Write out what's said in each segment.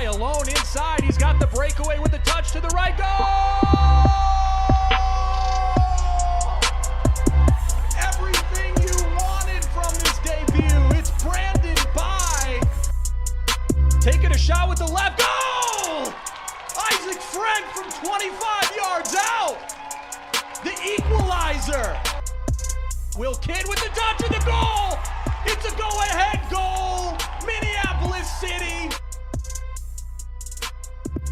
guy alone inside. He's got the breakaway with the touch to the right. Goal! Everything you wanted from this debut. It's Brandon By. Taking a shot with the left. Goal! Isaac Frank from 25 yards out. The equalizer. Will Kidd with the touch of the goal. It's a go-ahead goal. Minneapolis City.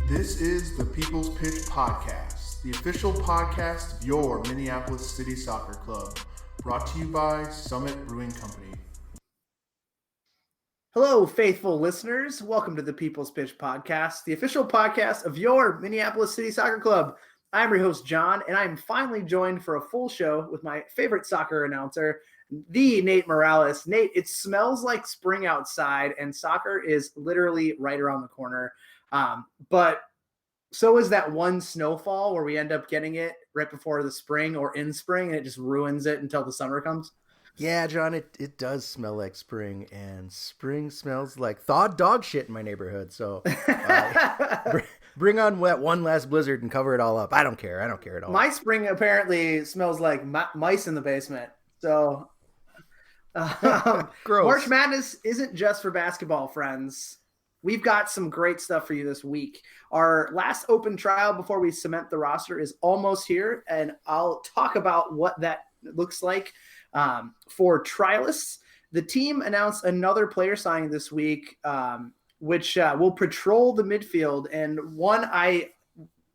This is the People's Pitch Podcast, the official podcast of your Minneapolis City Soccer Club, brought to you by Summit Brewing Company. Hello, faithful listeners. Welcome to the People's Pitch Podcast, the official podcast of your Minneapolis City Soccer Club. I'm your host, John, and I'm finally joined for a full show with my favorite soccer announcer, the Nate Morales. Nate, it smells like spring outside, and soccer is literally right around the corner. But so is that one snowfall where we end up getting it right before the spring or in spring, and it just ruins it until the summer comes. Yeah, John, it does smell like spring, and spring smells like thawed dog shit in my neighborhood. So bring on that one last blizzard and cover it all up. I don't care at all. My spring apparently smells like mice in the basement. So Gross. March Madness isn't just for basketball, friends. We've got some great stuff for you this week. Our last open trial before we cement the roster is almost here, and I'll talk about what that looks like. For trialists, the team announced another player signing this week, which will patrol the midfield, and one I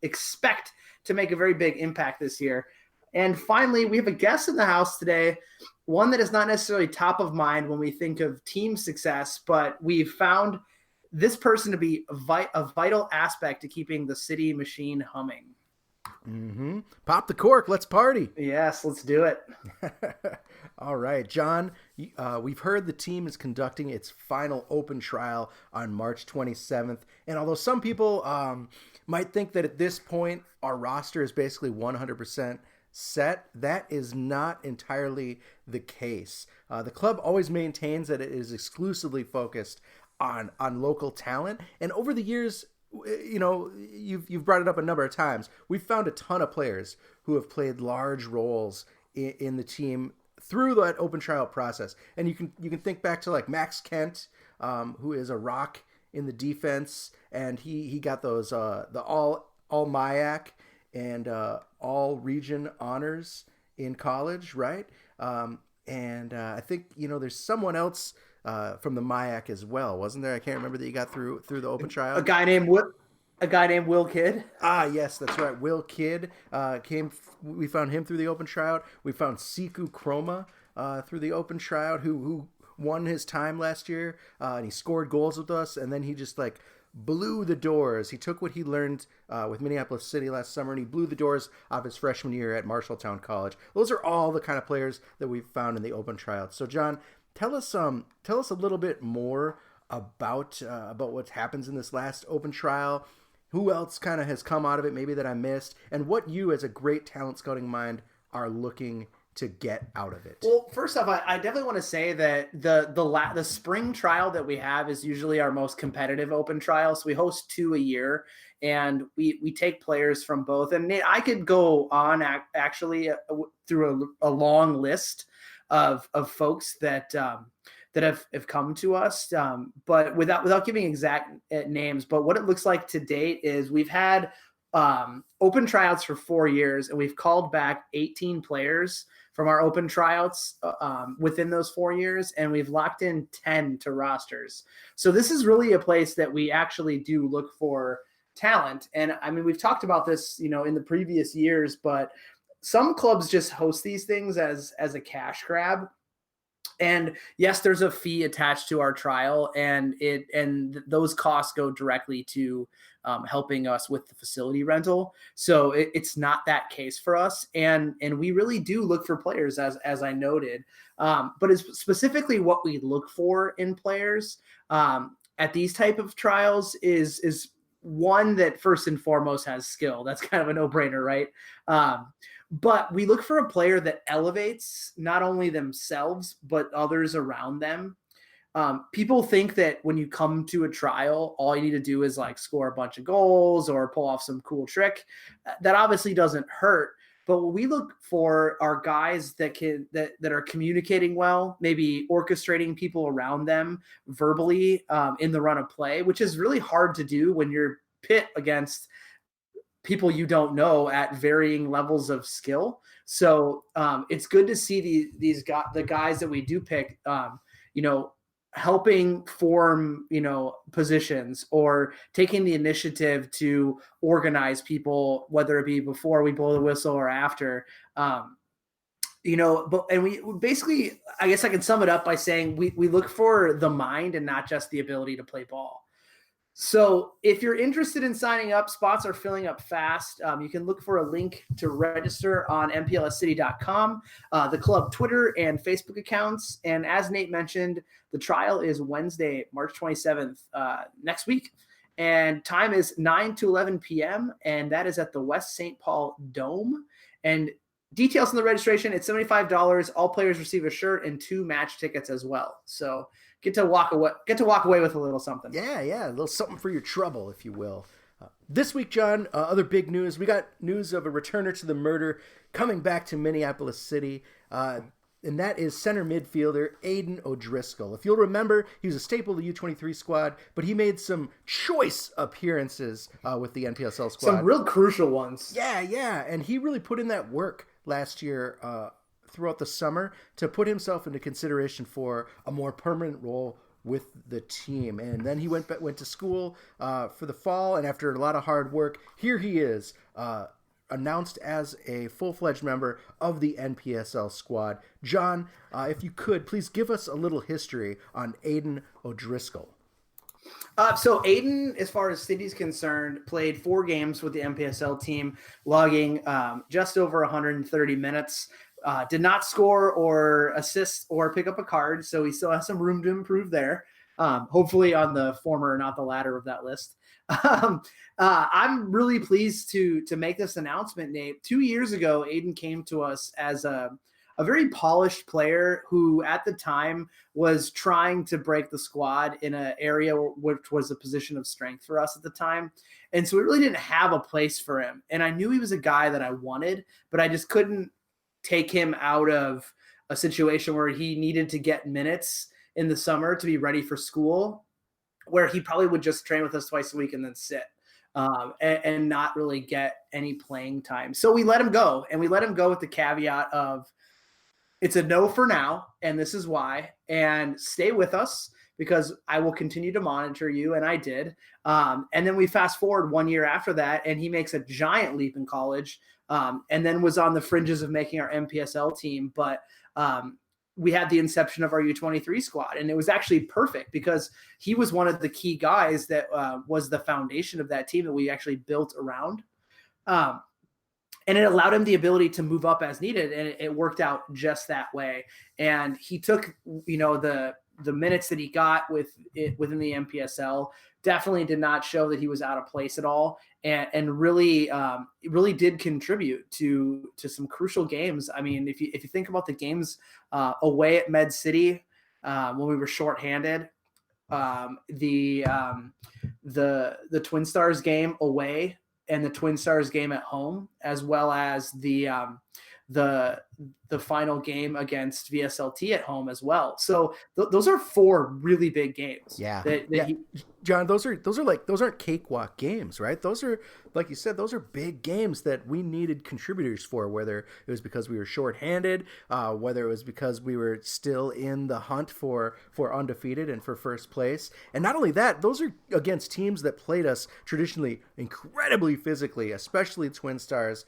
expect to make a very big impact this year. And finally, we have a guest in the house today, one that is not necessarily top of mind when we think of team success, but we've found this person to be a vital aspect to keeping the city machine humming. Mm-hmm. Pop the cork. Let's party. Yes, let's do it. All right, John, we've heard the team is conducting its final open trial on March 27th. And although some people might think that at this point our roster is basically 100% set, that is not entirely the case. The club always maintains that it is exclusively focused on local talent. And over the years, you know, you've brought it up a number of times. We've found a ton of players who have played large roles in the team through that open trial process. And you can think back to like Max Kent, who is a rock in the defense, and he got those the all MIAC and all region honors in college, right? And I think, you know, there's someone else from the MIAC as well, wasn't there? I can't remember that you got through the open trial. A guy named Will Kidd. Ah, yes, that's right. Will Kidd we found him through the open tryout. We found Siku Chroma through the open tryout, who won his time last year, and he scored goals with us, and then he just like blew the doors. He took what he learned with Minneapolis City last summer, and he blew the doors off his freshman year at Marshalltown College. Those are all the kind of players that we've found in the open tryouts. So, John, tell us a little bit more about what happens in this last open trial. Who else kind of has come out of it, maybe that I missed, and what you, as a great talent scouting mind, are looking to get out of it? Well, first off, I definitely want to say that the spring trial that we have is usually our most competitive open trial. So we host 2 a year, and we take players from both. And Nate, I could go on actually through a long list of folks that have come to us, but without giving exact names. But what it looks like to date is we've had open tryouts for 4 years, and we've called back 18 players from our open tryouts within those 4 years, and we've locked in 10 to rosters. So this is really a place that we actually do look for talent. And I mean, we've talked about this, you know, in the previous years, but some clubs just host these things as a cash grab. And yes, there's a fee attached to our trial, and those costs go directly to helping us with the facility rental. So it's not that case for us. And we really do look for players, as I noted. But it's specifically what we look for in players at these type of trials is one that first and foremost has skill. That's kind of a no-brainer, right? But we look for a player that elevates not only themselves, but others around them. People think that when you come to a trial, all you need to do is like score a bunch of goals or pull off some cool trick. That obviously doesn't hurt. But what we look for are guys that are communicating well, maybe orchestrating people around them verbally in the run of play, which is really hard to do when you're pit against people you don't know at varying levels of skill. So it's good to see the guys that we do pick, helping form, positions or taking the initiative to organize people, whether it be before we blow the whistle or after. We basically, I guess I can sum it up by saying we look for the mind and not just the ability to play ball. So if you're interested in signing up, spots are filling up fast. You can look for a link to register on mplscity.com, the club Twitter and Facebook accounts. And as Nate mentioned, the trial is Wednesday, March 27th, next week. And time is 9 to 11 p.m. And that is at the West St. Paul Dome. And details on the registration, it's $75. All players receive a shirt and 2 match tickets as well. So get to walk away with a little something. Yeah, a little something for your trouble, if you will. This week, John, other big news. We got news of a returner to the murder coming back to Minneapolis City, and that is center midfielder Aiden O'Driscoll. If you'll remember, he was a staple of the U23 squad, but he made some choice appearances with the NPSL squad. Some real crucial ones. Yeah, and he really put in that work last year throughout the summer to put himself into consideration for a more permanent role with the team. And then he went to school for the fall, and after a lot of hard work, here he is, announced as a full-fledged member of the NPSL squad. John, if you could, please give us a little history on Aiden O'Driscoll. So Aiden, as far as City's concerned, played 4 games with the NPSL team, logging just over 130 minutes. Did not score or assist or pick up a card, so he still has some room to improve there. Hopefully on the former, not the latter of that list. I'm really pleased to make this announcement, Nate. 2 years ago, Aiden came to us as a very polished player who at the time was trying to break the squad in an area which was a position of strength for us at the time. And so we really didn't have a place for him. And I knew he was a guy that I wanted, but I just couldn't take him out of a situation where he needed to get minutes in the summer to be ready for school, where he probably would just train with us twice a week and then sit and not really get any playing time. So we let him go, and we let him go with the caveat of it's a no for now, and this is why, and stay with us because I will continue to monitor you, and I did. And then we fast forward 1 year after that, and he makes a giant leap in college, and then was on the fringes of making our NPSL team. But we had the inception of our U23 squad, and it was actually perfect because he was one of the key guys that was the foundation of that team that we actually built around. And it allowed him the ability to move up as needed, and it worked out just that way. And he took, the minutes that he got within the NPSL definitely did not show that he was out of place at all, and really did contribute to some crucial games. I mean, if you think about the games away at Med City when we were shorthanded, the Twin Stars game away and the Twin Stars game at home, as well as the final game against VSLT at home as well. So those are 4 really big games. Yeah. John, those aren't cakewalk games, right? Those are, like you said, those are big games that we needed contributors for, whether it was because we were shorthanded, whether it was because we were still in the hunt for undefeated and for first place. And not only that, those are against teams that played us traditionally incredibly physically, especially Twin Stars,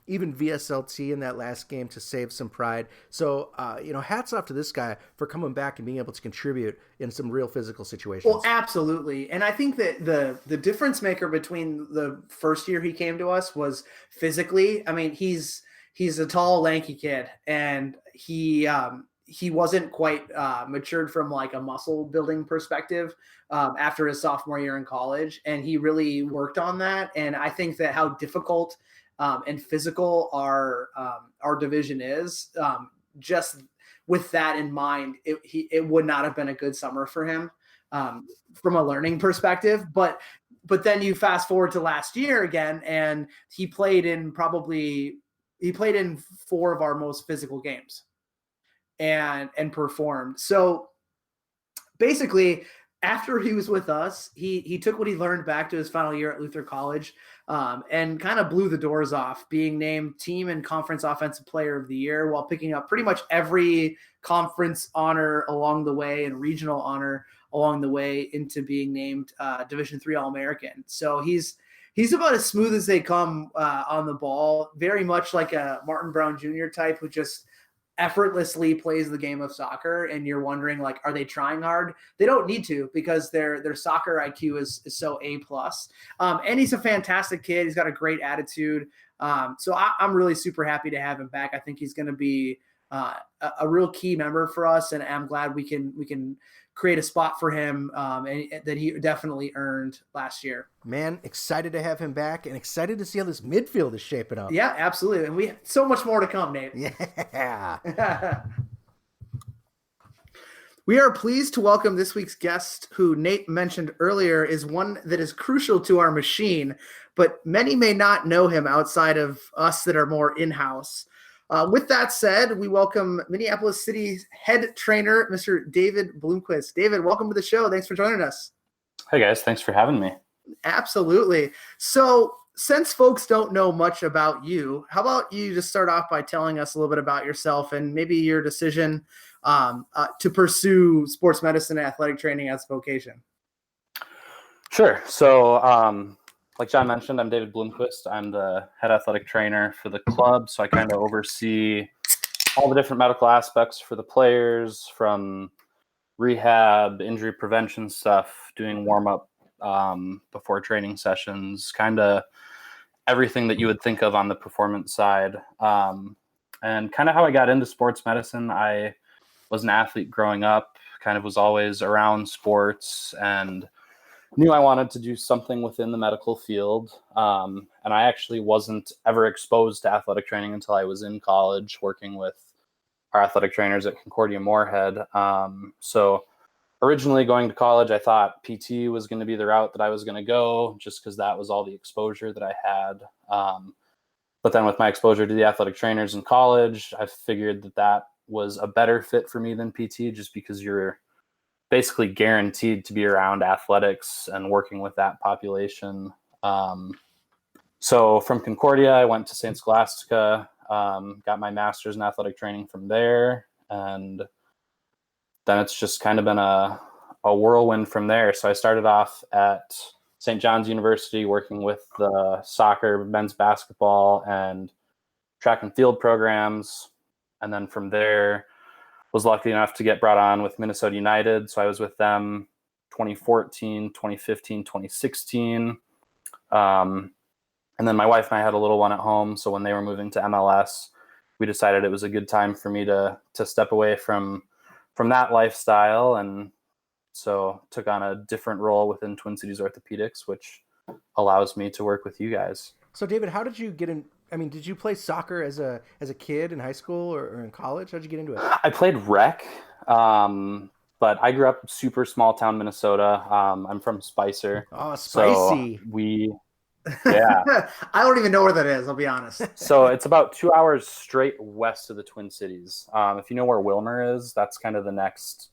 even VSLT in that last game to save some pride. So, hats off to this guy for coming back and being able to contribute in some real physical situations. Well, absolutely. And I think that the difference maker between the first year he came to us was physically. I mean, he's a tall, lanky kid, and he wasn't quite matured from like a muscle building perspective after his sophomore year in college. And he really worked on that. And I think that how difficult and physical our division is, just with that in mind, it would not have been a good summer for him from a learning perspective. But then you fast forward to last year again, and he played in 4 of our most physical games and performed. So basically, after he was with us, he took what he learned back to his final year at Luther College, and kind of blew the doors off, being named team and conference offensive player of the year while picking up pretty much every conference honor along the way and regional honor along the way into being named Division III All-American. So he's about as smooth as they come on the ball, very much like a Martin Brown Jr. type who just effortlessly plays the game of soccer, and you're wondering, like, are they trying hard? They don't need to, because their soccer IQ is so A+. And he's a fantastic kid. He's got a great attitude. So I'm really super happy to have him back. I think he's going to be a real key member for us, and I'm glad we can create a spot for him, and that he definitely earned last year. Man, excited to have him back, and excited to see how this midfield is shaping up. Yeah, absolutely. And we have so much more to come, Nate. Yeah. We are pleased to welcome this week's guest, who Nate mentioned earlier is one that is crucial to our machine, but many may not know him outside of us that are more in-house. With that said, we welcome Minneapolis City head trainer, Mr. David Bloomquist. David, welcome to the show. Thanks for joining us. Hey guys, thanks for having me. Absolutely. So since folks don't know much about you, how about you just start off by telling us a little bit about yourself and maybe your decision to pursue sports medicine and athletic training as a vocation? Sure. So, like John mentioned, I'm David Bloomquist. I'm the head athletic trainer for the club. So I kind of oversee all the different medical aspects for the players, from rehab, injury prevention stuff, doing warm-up before training sessions, kind of everything that you would think of on the performance side. And kind of how I got into sports medicine, I was an athlete growing up, kind of was always around sports, and knew I wanted to do something within the medical field. And I actually wasn't ever exposed to athletic training until I was in college working with our athletic trainers at Concordia Moorhead. So originally going to college, I thought PT was going to be the route that I was going to go, just because that was all the exposure that I had. But then with my exposure to the athletic trainers in college, I figured that was a better fit for me than PT, just because you're basically guaranteed to be around athletics and working with that population. So from Concordia, I went to St. Scholastica, got my master's in athletic training from there. And then it's just kind of been a whirlwind from there. So I started off at St. John's University working with the soccer, men's basketball, and track and field programs. And then from there, was lucky enough to get brought on with Minnesota United. So I was with them 2014, 2015, 2016. And then my wife and I had a little one at home. So when they were moving to MLS, we decided it was a good time for me to step away from that lifestyle. And so took on a different role within Twin Cities Orthopedics, which allows me to work with you guys. So David, how did you get in? I mean, did you play soccer as a kid in high school or in college? How'd you get into it? I played rec, but I grew up super small town Minnesota. I'm from Spicer. Oh, spicy. So yeah. I don't even know where that is, I'll be honest. So it's about 2 hours straight west of the Twin Cities. If you know where Wilmer is, that's kind of the next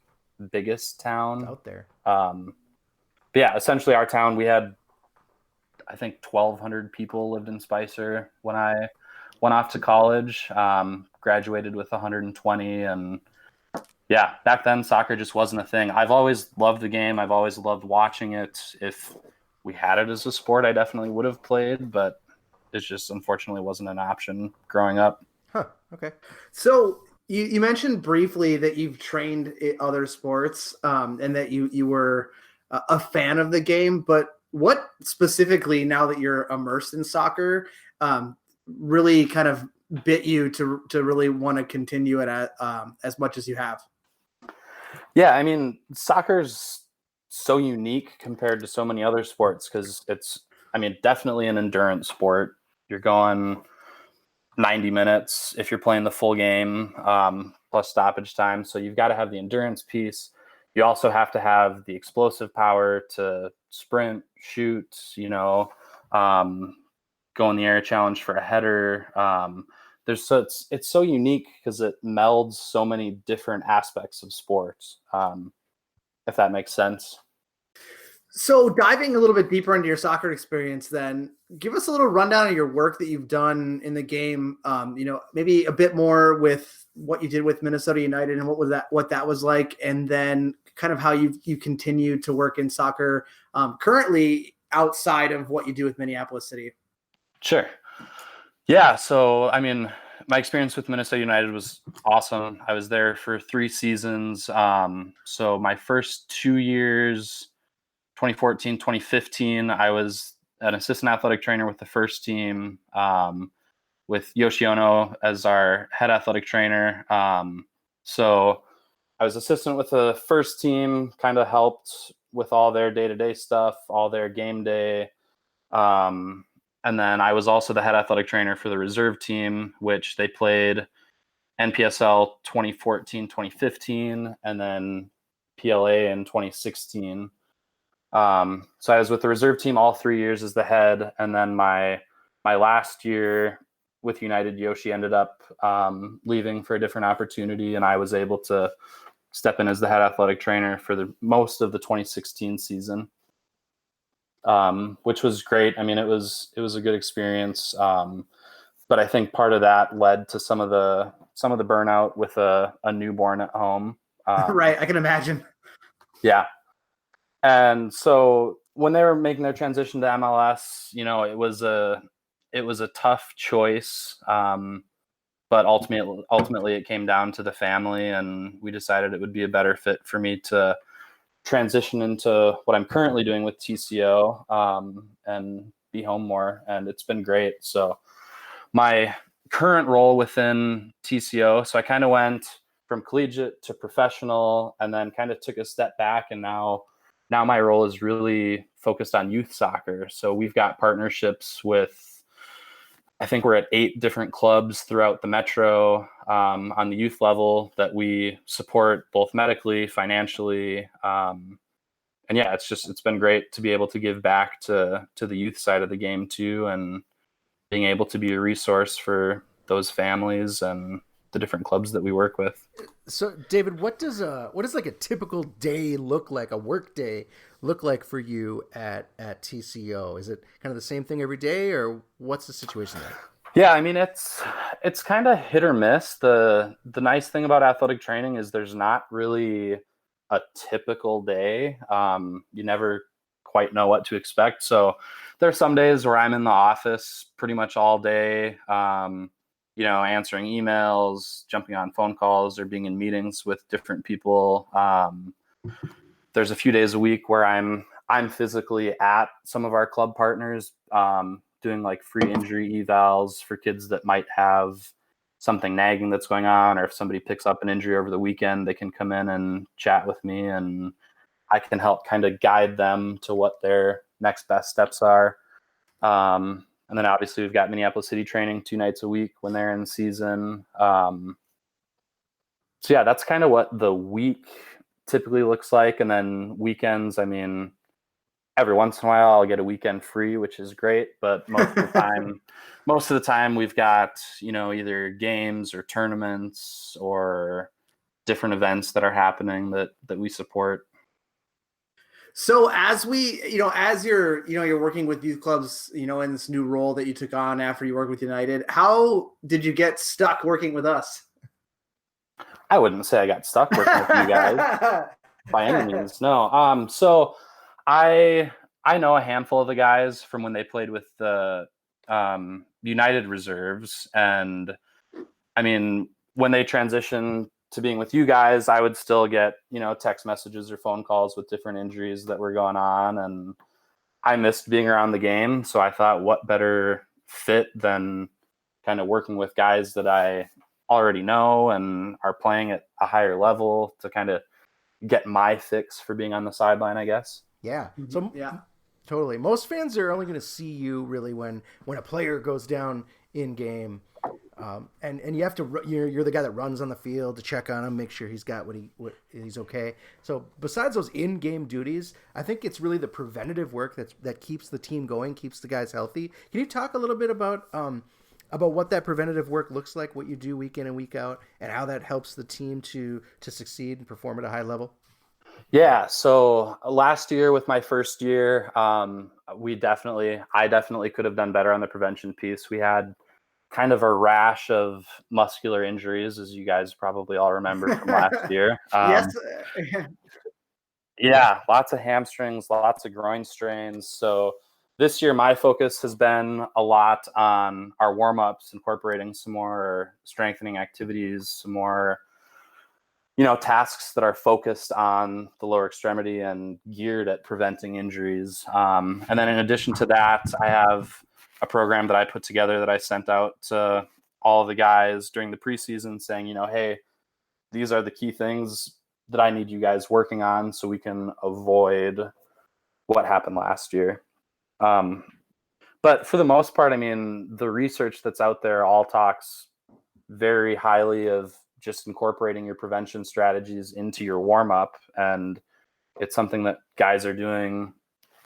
biggest town. It's out there. But yeah, essentially our town, we had, I think 1,200 people lived in Spicer when I went off to college, graduated with 120. And yeah, back then soccer just wasn't a thing. I've always loved the game. I've always loved watching it. If we had it as a sport, I definitely would have played, but it just unfortunately wasn't an option growing up. Huh. Okay. So you mentioned briefly that you've trained other sports, and that you were a fan of the game, but what specifically, now that you're immersed in soccer, really kind of bit you to really want to continue it as much as you have? Yeah, I mean, soccer's so unique compared to so many other sports because it's, I mean, definitely an endurance sport. You're going 90 minutes if you're playing the full game, plus stoppage time. So you've got to have the endurance piece. You also have to have the explosive power to sprint, shoot, go in the air challenge for a header. It's so unique because it melds so many different aspects of sports, if that makes sense. So diving a little bit deeper into your soccer experience, then give us a little rundown of your work that you've done in the game. Maybe a bit more with what you did with Minnesota United and what that was like, and then kind of how you continue to work in soccer currently outside of what you do with Minneapolis City. Sure. Yeah. So, my experience with Minnesota United was awesome. I was there for 3 seasons. So my first 2 years, 2014, 2015, I was an assistant athletic trainer with the first team, with Yoshi Ono as our head athletic trainer. So I was assistant with the first team, kind of helped with all their day-to-day stuff, all their game day. And then I was also the head athletic trainer for the reserve team, which they played NPSL 2014, 2015, and then PLA in 2016. So I was with the reserve team all 3 years as the head. And then my last year with United, Yoshi ended up leaving for a different opportunity, and I was able to step in as the head athletic trainer for the most of the 2016 season, which was great. It was a good experience. But I think part of that led to some of the burnout with a newborn at home. Right. I can imagine. Yeah. And so when they were making their transition to MLS, it was a tough choice. But ultimately it came down to the family, and we decided it would be a better fit for me to transition into what I'm currently doing with TCO, and be home more. And it's been great. So my current role within TCO, so I kind of went from collegiate to professional and then kind of took a step back. And now my role is really focused on youth soccer. So we've got partnerships with, I think we're at 8 different clubs throughout the metro, on the youth level that we support both medically, financially. And yeah, it's been great to be able to give back to the youth side of the game too, and being able to be a resource for those families and the different clubs that we work with. So David, what does like a typical day look like, a work day look like for you at TCO? Is it kind of the same thing every day, or what's the situation like? Yeah, it's kind of hit or miss. The nice thing about athletic training is there's not really a typical day. You never quite know what to expect. So there's some days where I'm in the office pretty much all day, answering emails, jumping on phone calls, or being in meetings with different people. There's a few days a week where I'm physically at some of our club partners, doing like free injury evals for kids that might have something nagging that's going on, or if somebody picks up an injury over the weekend, they can come in and chat with me, and I can help kind of guide them to what their next best steps are. And then obviously we've got Minneapolis City training 2 nights a week when they're in season. So yeah, that's kind of what the week typically looks like. And then weekends, every once in a while I'll get a weekend free, which is great. But most of the time we've got, either games or tournaments or different events that are happening that we support. So as you're working with youth clubs, in this new role that you took on after you worked with United, how did you get stuck working with us? I wouldn't say I got stuck working with you guys by any means. No. So I know a handful of the guys from when they played with the United reserves, and when they transitioned to being with you guys, I would still get, text messages or phone calls with different injuries that were going on. And I missed being around the game. So I thought, what better fit than kind of working with guys that I already know and are playing at a higher level to kind of get my fix for being on the sideline, I guess. Yeah. So yeah, totally. Most fans are only going to see you really when a player goes down in game. And you have to you're the guy that runs on the field to check on him, make sure he's got what he's okay. So besides those in-game duties, I think it's really the preventative work that keeps the team going, keeps the guys healthy. Can you talk a little bit about what that preventative work looks like, what you do week in and week out, and how that helps the team to succeed and perform at a high level? Yeah. So last year with my first year, I definitely could have done better on the prevention piece. We had kind of a rash of muscular injuries, as you guys probably all remember from last year. Yes. Yeah, lots of hamstrings, lots of groin strains. So this year, my focus has been a lot on our warm-ups, incorporating some more strengthening activities, some more, tasks that are focused on the lower extremity and geared at preventing injuries. And then in addition to that, I have a program that I put together that I sent out to all of the guys during the preseason saying, hey, these are the key things that I need you guys working on so we can avoid what happened last year. But for the most part, I mean, the research that's out there all talks very highly of just incorporating your prevention strategies into your warm-up. And it's something that guys are doing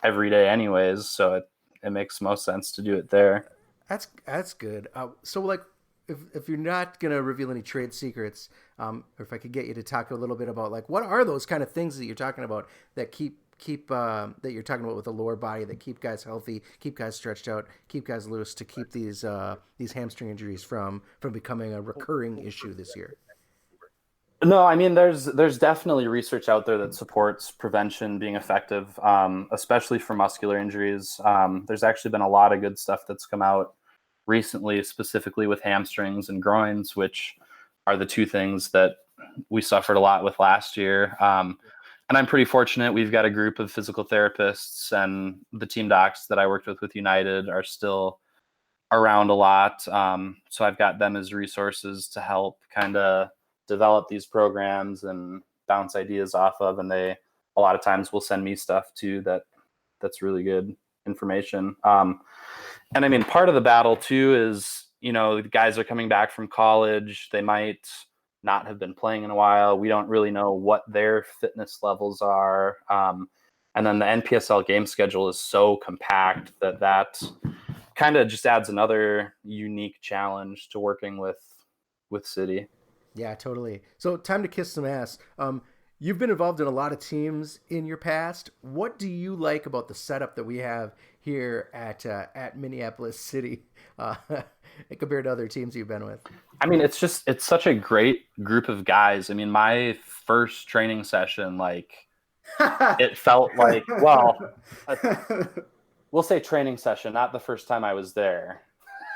every day anyways. So it makes most sense to do it there. That's good. So like, if you're not going to reveal any trade secrets, or if I could get you to talk a little bit about like, what are those kind of things that you're talking about that keep that you're talking about with the lower body that keep guys healthy, keep guys stretched out, keep guys loose to keep these hamstring injuries from becoming a recurring issue this year? No, I mean, there's definitely research out there that supports prevention being effective, especially for muscular injuries. There's actually been a lot of good stuff that's come out recently, specifically with hamstrings and groins, which are the two things that we suffered a lot with last year. And I'm pretty fortunate. We've got a group of physical therapists, and the team docs that I worked with United are still around a lot. So I've got them as resources to help kind of develop these programs and bounce ideas off of. And they, a lot of times, will send me stuff too that's really good information. And I mean, part of the battle too is, the guys are coming back from college. They might not have been playing in a while. We don't really know what their fitness levels are. And then the NPSL game schedule is so compact that kind of just adds another unique challenge to working with City. Yeah, totally. So time to kiss some ass. You've been involved in a lot of teams in your past. What do you like about the setup that we have here at Minneapolis City compared to other teams you've been with? I mean, it's such a great group of guys. I mean, my first training session, it felt like, well, we'll say training session, not the first time I was there.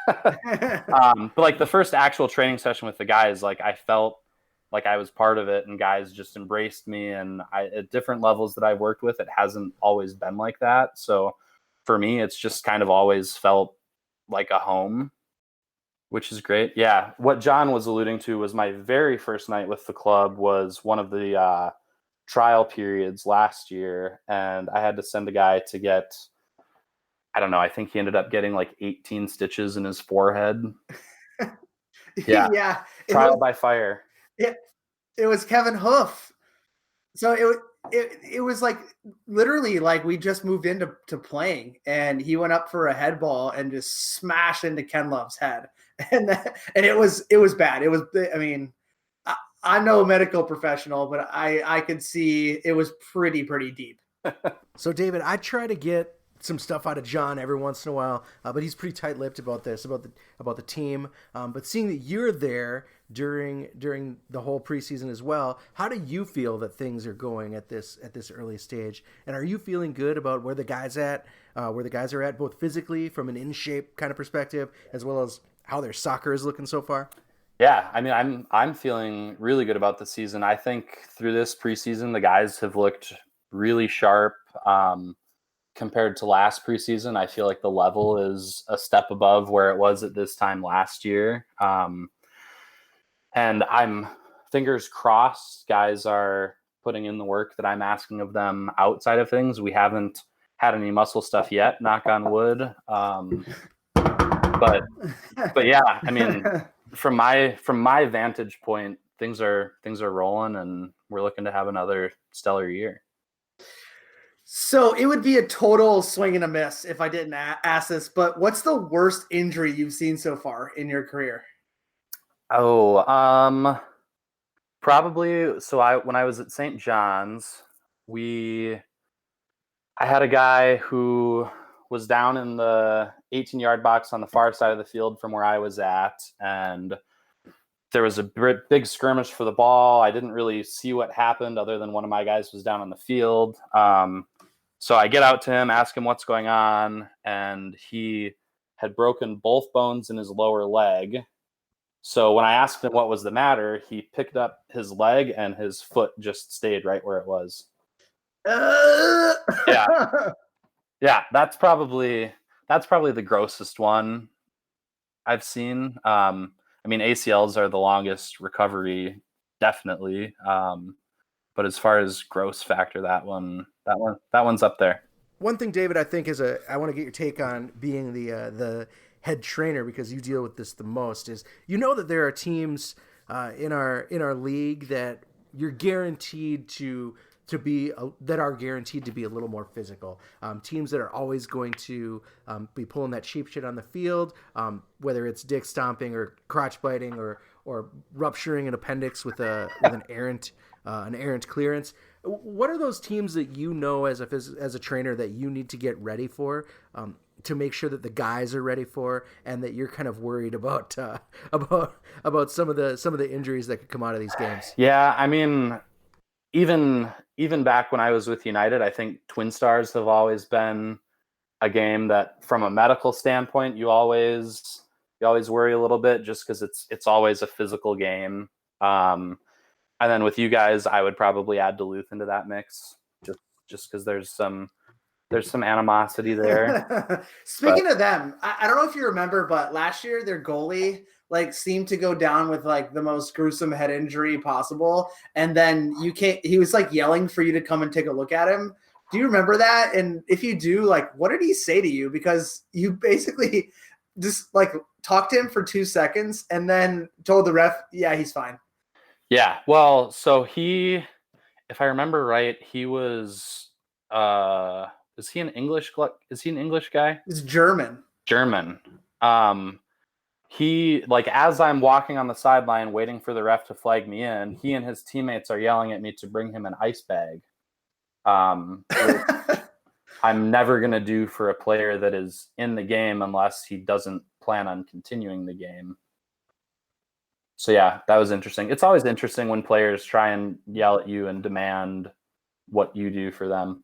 But like the first actual training session with the guys, like I felt like I was part of it, and guys just embraced me. And at different levels that I've worked with, it hasn't always been like that. So for me, it's just kind of always felt like a home, which is great. Yeah. What John was alluding to was my very first night with the club was one of the trial periods last year. And I had to send a guy to get, I don't know, I think he ended up getting like 18 stitches in his forehead. Yeah. Yeah. Trial by fire. It was Kevin Hoof. So it was like literally like we just moved into playing, and he went up for a head ball and just smashed into Ken Love's head. And it was bad. It was, I mean, I'm no medical professional, but I could see it was pretty deep. So David, I try to get some stuff out of John every once in a while, but he's pretty tight-lipped about this, about the team. But seeing that you're there during the whole preseason as well, how do you feel that things are going at this early stage? And are you feeling good about where the guys are at, both physically from an in-shape kind of perspective, as well as how their soccer is looking so far? Yeah, I mean, I'm feeling really good about the season. I think through this preseason, the guys have looked really sharp. Compared to last preseason, I feel like the level is a step above where it was at this time last year. And I'm fingers crossed guys are putting in the work that I'm asking of them outside of things. We haven't had any muscle stuff yet, knock on wood. But yeah, I mean, from my vantage point, things are rolling, and we're looking to have another stellar year. So it would be a total swing and a miss if I didn't ask this, but what's the worst injury you've seen so far in your career? Oh, probably. So when I was at St. John's, I had a guy who was down in the 18-yard box on the far side of the field from where I was at, and there was a big skirmish for the ball. I didn't really see what happened other than one of my guys was down on the field. So I get out to him, ask him what's going on, and he had broken both bones in his lower leg. So when I asked him what was the matter, he picked up his leg and his foot just stayed right where it was. Yeah. Yeah, that's probably the grossest one I've seen. I mean, ACLs are the longest recovery, definitely. But as far as gross factor, that one's up there. One thing, David, I think I want to get your take on being the head trainer, because you deal with this the most. Is that there are teams in our league that you're guaranteed to be that are guaranteed to be a little more physical. Teams that are always going to be pulling that cheap shit on the field, whether it's dick stomping or crotch biting or rupturing an appendix with an errant clearance. What are those teams that as a trainer that you need to get ready for, to make sure that the guys are ready for, and that you're kind of worried about some of the injuries that could come out of these games? Yeah, I mean, even back when I was with United, I think Twin Stars have always been a game that, from a medical standpoint, you always worry a little bit, just because it's always a physical game. And then with you guys, I would probably add Duluth into that mix, just because there's some animosity there. Speaking of them, I don't know if you remember, but last year their goalie seemed to go down with the most gruesome head injury possible, and then he was yelling for you to come and take a look at him. Do you remember that? And if you do, what did he say to you? Because you basically just talked to him for 2 seconds and then told the ref, yeah, he's fine. Yeah, well, so if I remember right, he was is he an English guy? It's German. He, as I'm walking on the sideline waiting for the ref to flag me in, he and his teammates are yelling at me to bring him an ice bag. Which I'm never going to do for a player that is in the game unless he doesn't plan on continuing the game. So yeah, that was interesting. It's always interesting when players try and yell at you and demand what you do for them.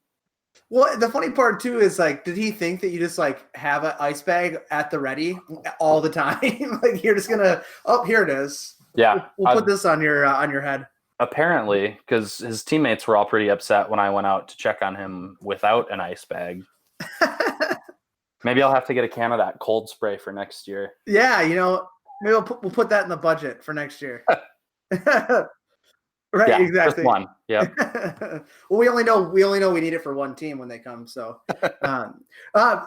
Well, the funny part too is did he think that you just have an ice bag at the ready all the time? You're just gonna, here it is. Yeah, we'll put this on your head. Apparently, because his teammates were all pretty upset when I went out to check on him without an ice bag. Maybe I'll have to get a can of that cold spray for next year. Yeah, maybe we'll put that in the budget for next year. Right, yeah, exactly. Just one. Yeah. Well, we only know we need it for one team when they come. So,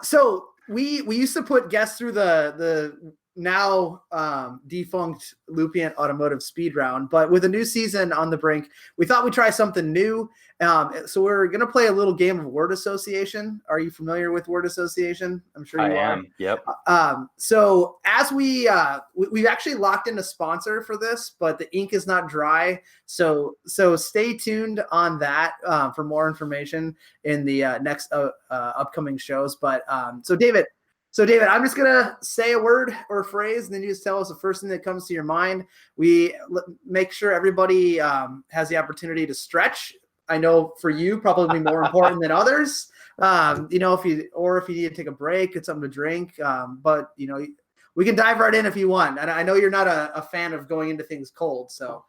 so we used to put guests through the now defunct Lupient Automotive Speed Round, but with a new season on the brink, we thought we'd try something new. So we're gonna play a little game of word association. Are you familiar with word association? I'm sure you are. I am. Yep. So as we've actually locked in a sponsor for this, but the ink is not dry. So stay tuned on that for more information in the next upcoming shows. But so David, I'm just going to say a word or a phrase, and then you just tell us the first thing that comes to your mind. We make sure everybody has the opportunity to stretch. I know for you, probably more important than others. If you need to take a break, get something to drink. But we can dive right in if you want. And I know you're not a fan of going into things cold, so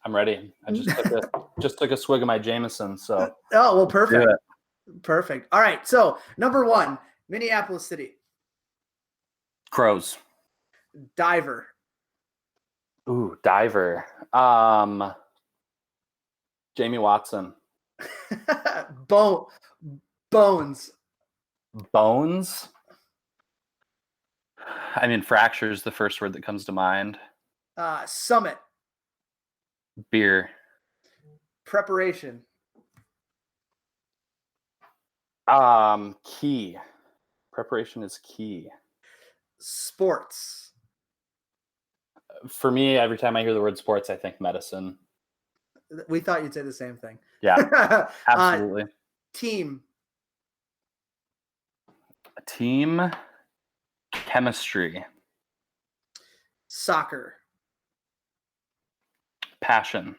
I'm ready. I just took a swig of my Jameson. So well, perfect. Perfect. All right. So number 1, Minneapolis City. Crows. Diver. Ooh, diver. Jamie Watson. Bones. Bones? I mean, fracture is the first word that comes to mind. Summit. Beer. Preparation. Key. Preparation is key. Sports. For me, every time I hear the word sports, I think medicine. We thought you'd say the same thing. Yeah, absolutely. Team. Team. Chemistry. Soccer. Passion.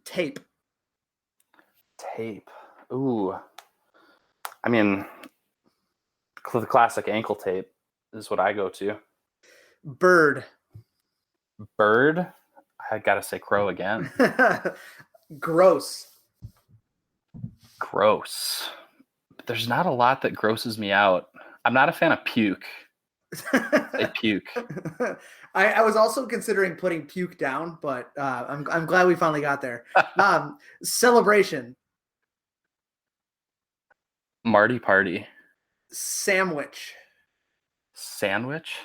Tape. Tape. Ooh. I mean, the classic ankle tape is what I go to. Bird. Bird. I gotta say crow again. Gross. Gross. But there's not a lot that grosses me out. I'm not a fan of puke. Say puke. I was also considering putting puke down, but I'm glad we finally got there. Celebration. Marty party. Sandwich. Sandwich.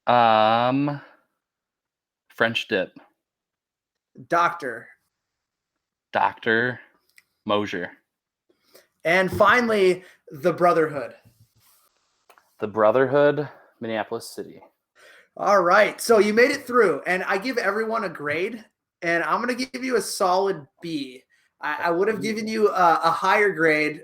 French dip. Doctor. Dr. Mosier. And finally, the Brotherhood. The Brotherhood, Minneapolis City. All right. So you made it through, and I give everyone a grade, and I'm going to give you a solid B. I would have given you a higher grade,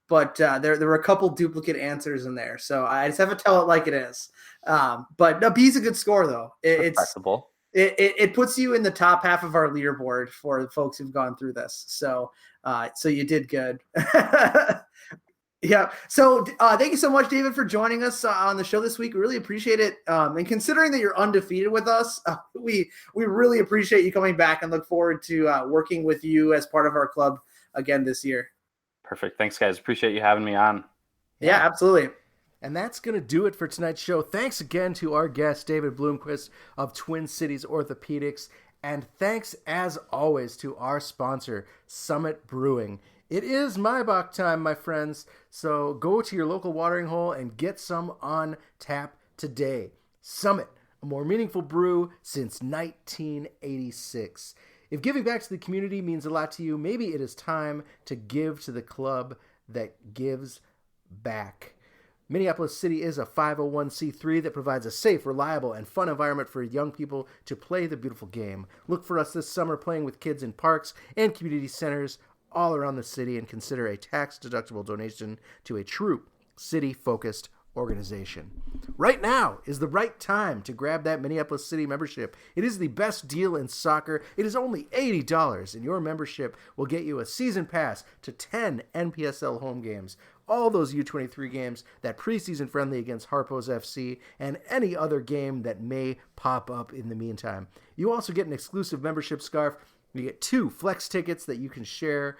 but there were a couple duplicate answers in there. So I just have to tell it like it is. But no, B's a good score, though. It's acceptable. It puts you in the top half of our leaderboard for the folks who've gone through this. So you did good. Yeah. So thank you so much, David, for joining us on the show this week. We really appreciate it. And considering that you're undefeated with us, we really appreciate you coming back and look forward to working with you as part of our club again this year. Perfect. Thanks, guys. Appreciate you having me on. Yeah, absolutely. And that's going to do it for tonight's show. Thanks again to our guest, David Bloomquist of Twin Cities Orthopedics. And thanks, as always, to our sponsor, Summit Brewing. It is Maibach time, my friends, so go to your local watering hole and get some on tap today. Summit, a more meaningful brew since 1986. If giving back to the community means a lot to you, maybe it is time to give to the club that gives back. Minneapolis City is a 501c3 that provides a safe, reliable, and fun environment for young people to play the beautiful game. Look for us this summer playing with kids in parks and community centers all around the city, and consider a tax-deductible donation to a true city-focused organization. Right now is the right time to grab that Minneapolis City membership. It is the best deal in soccer. It is only $80, and your membership will get you a season pass to 10 NPSL home games, all those U23 games, that preseason friendly against Harpo's FC, and any other game that may pop up in the meantime. You also get an exclusive membership scarf. You get 2 flex tickets that you can share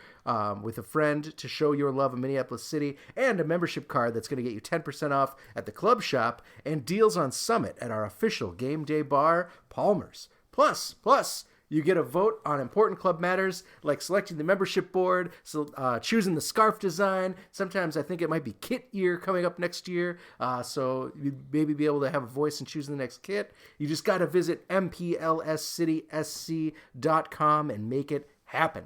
with a friend to show your love of Minneapolis City, and a membership card that's going to get you 10% off at the club shop and deals on Summit at our official game day bar, Palmer's. Plus, you get a vote on important club matters like selecting the membership board, choosing the scarf design. Sometimes I think it might be kit year coming up next year, so you'd maybe be able to have a voice in choosing the next kit. You just got to visit mplscitysc.com and make it happen.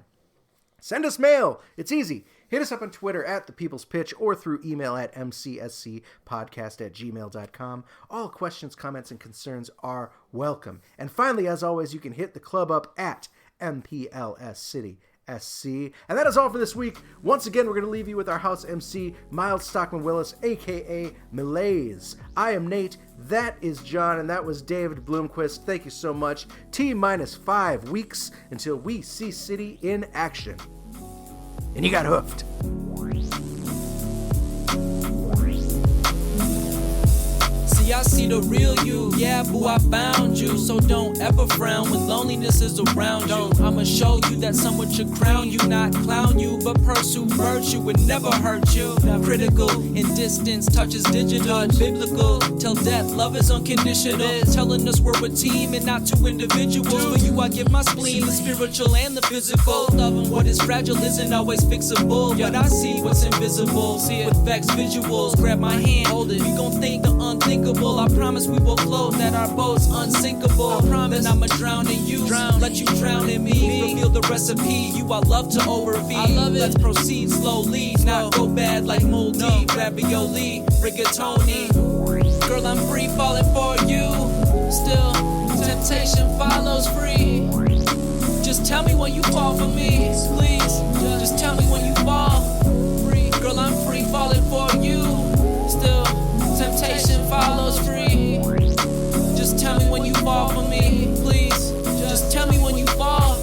Send us mail. It's easy. Hit us up on Twitter at The People's Pitch or through email at mcscpodcast@gmail.com. All questions, comments, and concerns are welcome. And finally, as always, you can hit the club up at MPLS City SC. And that is all for this week. Once again, we're going to leave you with our house MC, Miles Stockman Willis, a.k.a. Malaise. I am Nate. That is John. And that was David Bloomquist. Thank you so much. T-5 weeks until we see City in action. And you got hoofed. See, I see the real you, yeah, boo, I found you. So don't ever frown when loneliness is around you. I'ma show you that someone should crown you, not clown you, but pursue virtue would never hurt you. Critical in distance, touch is digital, biblical. Till death, love is unconditional. Telling us we're a team and not 2 individuals. For you, I give my spleen, the spiritual and the physical. Loving what is fragile isn't always fixable, but I see what's invisible. See it with vex visuals. Grab my hand, hold it. We gon' think the unthinkable. unsinkable. I promise we will float, that our boat's unsinkable. I promise I'ma drown in you, let you drown in me. Reveal the recipe, you I love to overfeed. I love it. Let's proceed slowly, not go bad like moldy. Ravioli, rigatoni. Girl, I'm free falling for you. Still, temptation follows free. Just tell me when you fall for me, please. Just tell me when you fall. Free, girl, I'm free falling for you. Still, temptation follows free. Just tell me when you fall for me, please. Just tell me when you fall.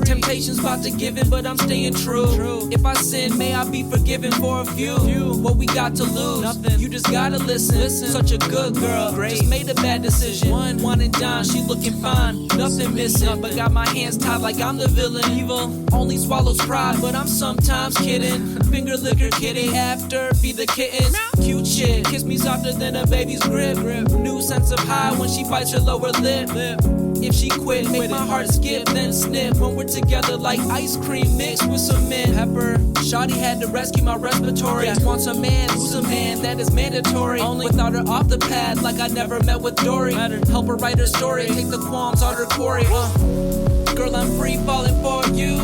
Temptation's about to give in, but I'm staying true. If I sin, may I be forgiven for a few. What we got to lose? Nothing. You just gotta listen. Such a good girl. Great. Just made a bad decision. One and done. She looking fine. Nothing missing. But got my hands tied like I'm the villain. Evil only swallows pride, but I'm sometimes kidding. Finger licker kitty after be the kittens. Cute shit. Kiss me softer than a baby's grip. New sense of high when she bites her lower lip. If she quit, make my heart skip, then snip. When we're together like ice cream mixed with some mint pepper. Shawty had to rescue my respiratory. Wants a man who's a man, that is mandatory. Only without her off the pad, like I never met with Dory. Help her write her story, take the qualms on her quarry. Girl, I'm free falling for you.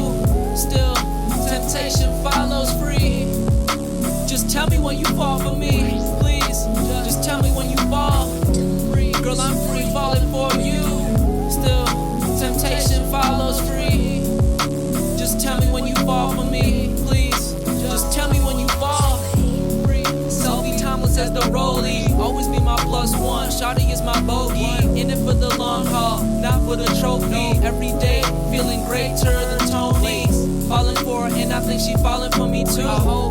Still, temptation follows free. Just tell me when you fall for me, please. Just tell me when you fall. Girl, I'm free falling for you. Still, temptation follows free. Just tell me when you fall for me, please. Just tell me when you fall. Selfie Thomas as the rollie. Always be my plus one. Shawty is my bogey. In it for the long haul, not for the trophy. Every day, feeling greater than Tony. Falling for her, and I think she falling for me too.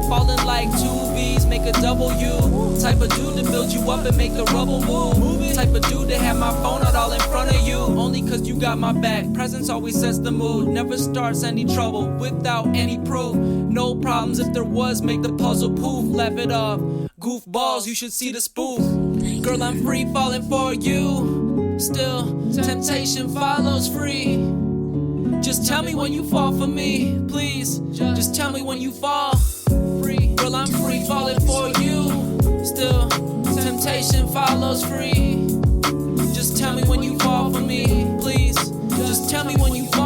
Falling like two V's, make a W. Type of dude to build you up and make the rubble move. Type of dude to have my phone out all in front of you. Only cause you got my back. Presence always sets the mood. Never starts any trouble without any proof. No problems if there was, make the puzzle poof. Laugh it off. Goofballs, you should see the spoof. Girl, I'm free falling for you. Still, temptation follows free. Just tell me when you fall for me, please. Just tell me when you fall. Free, girl, I'm free falling for you. Still, temptation follows free. Just tell me when you fall for me, please. Just tell me when you fall.